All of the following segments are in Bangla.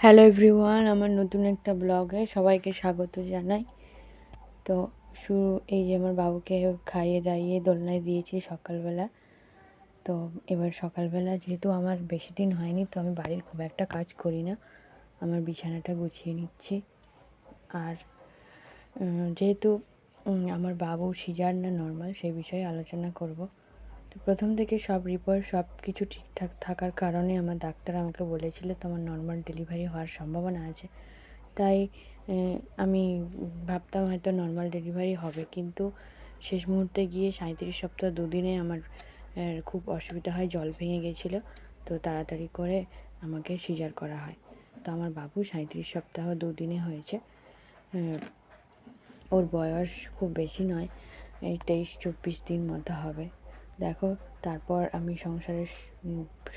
হ্যালো এভরিওয়ান, আমার নতুন একটা ব্লগে সবাইকে স্বাগত জানাই। তো এই যে আমার বাবুকে খাইয়ে দাইয়ে দোলনায় দিয়েছি সকালবেলা। তো এবার সকালবেলা যেহেতু আমার বেশি দিন হয়নি, তো আমি বাড়ির খুব একটা কাজ করি না, আমার বিছানাটা গুছিয়ে নিচ্ছি। আর যেহেতু আমার বাবু সিজার না নর্মাল, সেই বিষয়ে আলোচনা করব। তো প্রথম থেকে সব রিপোর্ট সব কিছু ঠিকঠাক থাকার কারণে আমার ডাক্তার আমাকে বলেছিল তোমার নর্মাল ডেলিভারি হওয়ার সম্ভাবনা আছে। তাই আমি ভাবতাম হয়তো নর্মাল ডেলিভারি হবে, কিন্তু শেষ মুহূর্তে গিয়ে 37 সপ্তাহ 2 দিনে আমার খুব অসুবিধা হয়, জল ভেঙে গেছিলো। তো তাড়াতাড়ি করে আমাকে সিজার করা হয়। তো আমার বাবু 37 সপ্তাহ 2 দিনে হয়েছে। ওর বয়স খুব বেশি নয়, এই 23-24 দিন মতো হবে। দেখো, তারপর আমি সংসারের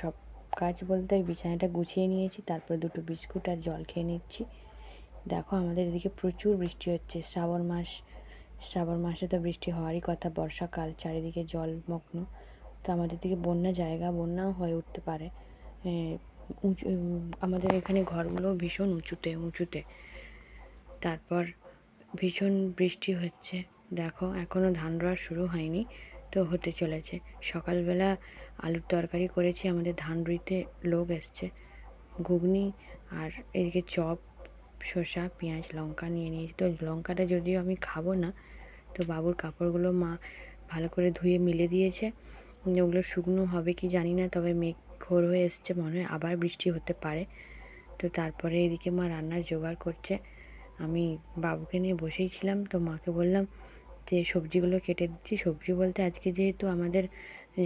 সব কাজ বলতে বিছানাটা গুছিয়ে নিয়েছি, তারপর দুটো বিস্কুট আর জল খেয়ে নিচ্ছি। দেখো, আমাদের এদিকে প্রচুর বৃষ্টি হচ্ছে। শ্রাবণ মাসে তো বৃষ্টি হওয়ারই কথা, বর্ষাকাল, চারিদিকে জলমগ্ন। তো আমাদের দিকে বন্যাও হয়ে উঠতে পারে। আমাদের এখানে ঘরগুলো ভীষণ উঁচুতে। তারপর ভীষণ বৃষ্টি হচ্ছে। দেখো, এখনও ধান রোয়া শুরু হয়নি, তো হতে চলেছে। সকালবেলা আলুর তরকারি করেছি, আমাদের ধান রুইতে লোক এসছে। ঘুগনি আর এদিকে চপ, শসা, পেঁয়াজ, লঙ্কা নিয়ে নিয়েছি। তো লঙ্কাটা যদিও আমি খাবো না, তো বাবুর কাপড়গুলো মা ভালো করে ধুয়ে মিলে দিয়েছে। ওগুলো শুকনো হবে কি জানি না, তবে মেঘ ঘোর হয়ে এসছে, মনে হয় আবার বৃষ্টি হতে পারে। তো তারপরে এদিকে মা রান্নার জোগাড় করছে। আমি বাবুকে নিয়ে বসেই ছিলাম, তো মাকে বললাম যে সবজিগুলো কেটে দিচ্ছি। সবজি বলতে আজকে যেহেতু আমাদের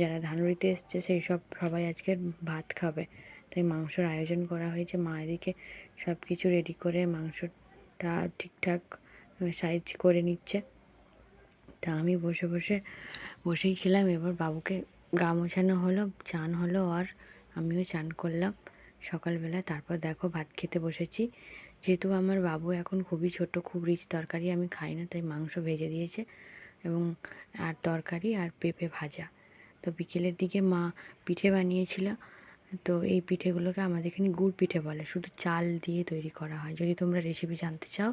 যারা ধানরুইতে এসছে সেই সবাই আজকের ভাত খাবে, তাই মাংসর আয়োজন করা হয়েছে। মা এদিকে সব কিছু রেডি করে মাংসটা ঠিকঠাক সাইজ করে নিচ্ছে। তা আমি বসেই ছিলাম। এবার বাবুকে গা মোছানো হলো, চান হলো, আর আমিও চান করলাম সকালবেলা। তারপর দেখো, ভাত খেতে বসেছি। যেহেতু আমার বাবু এখন খুবই ছোট, খুব রিচ তরকারি আমি খাই না, তাই মাংস ভেজে দিয়েছে এবং আর তরকারি আর পেঁপে ভাজা। তো বিকেলের দিকে মা পিঠে বানিয়েছিল। তো এই পিঠেগুলোকে আমাদের এখানে গুড় পিঠে বলে, শুধু চাল দিয়ে তৈরি করা হয়। যদি তোমরা রেসিপি জানতে চাও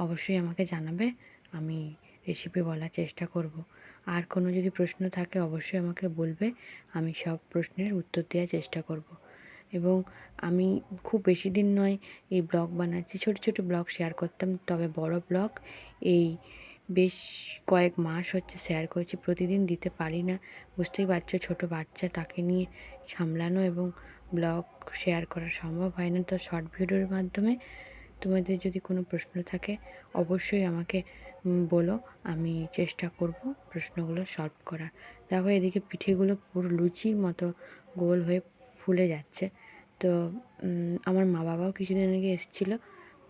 অবশ্যই আমাকে জানাবে, আমি রেসিপি বলার চেষ্টা করব। আর কোনো যদি প্রশ্ন থাকে অবশ্যই আমাকে বলবে, আমি সব প্রশ্নের উত্তর দেওয়ার চেষ্টা করব। এবং আমি খুব বেশি দিন নয় এই ব্লগ বানাচ্ছি, ছোট ছোট ব্লগ শেয়ার করতাম, তবে বড় ব্লগ এই বেশ কয়েক মাস হচ্ছে শেয়ার করছি। প্রতিদিন দিতে পারি না, বুঝতেই পারছো, ছোট বাচ্চা, তাকে নিয়ে সামলানো এবং ব্লগ শেয়ার করা সম্ভব হয় না। তো শর্ট ভিডিওর মাধ্যমে তোমাদের যদি কোনো প্রশ্ন থাকে অবশ্যই আমাকে বলো, আমি চেষ্টা করব প্রশ্নগুলো সলভ করার। দেখো, এদিকে পিঠেগুলো পুরো লুচির মতো গোল হয়ে ফুলে যাচ্ছে। তো আমার মা বাবাও কিছুদিন আগে এসেছিলো,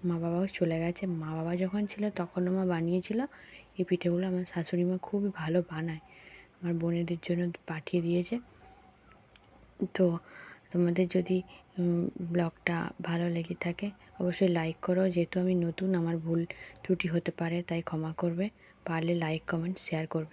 মা বাবাও চলে গেছে। মা বাবা যখন ছিল তখনও মা বানিয়েছিল এই পিঠেগুলো। আমার শাশুড়ি মা খুবই ভালো বানায়, আমার বোনেদের জন্য পাঠিয়ে দিয়েছে। তো তোমাদের যদি ব্লগটা ভালো লেগে থাকে অবশ্যই লাইক করো। যেহেতু আমি নতুন, আমার ভুল ত্রুটি হতে পারে, তাই ক্ষমা করবে। পারলে লাইক, কমেন্ট, শেয়ার করবে।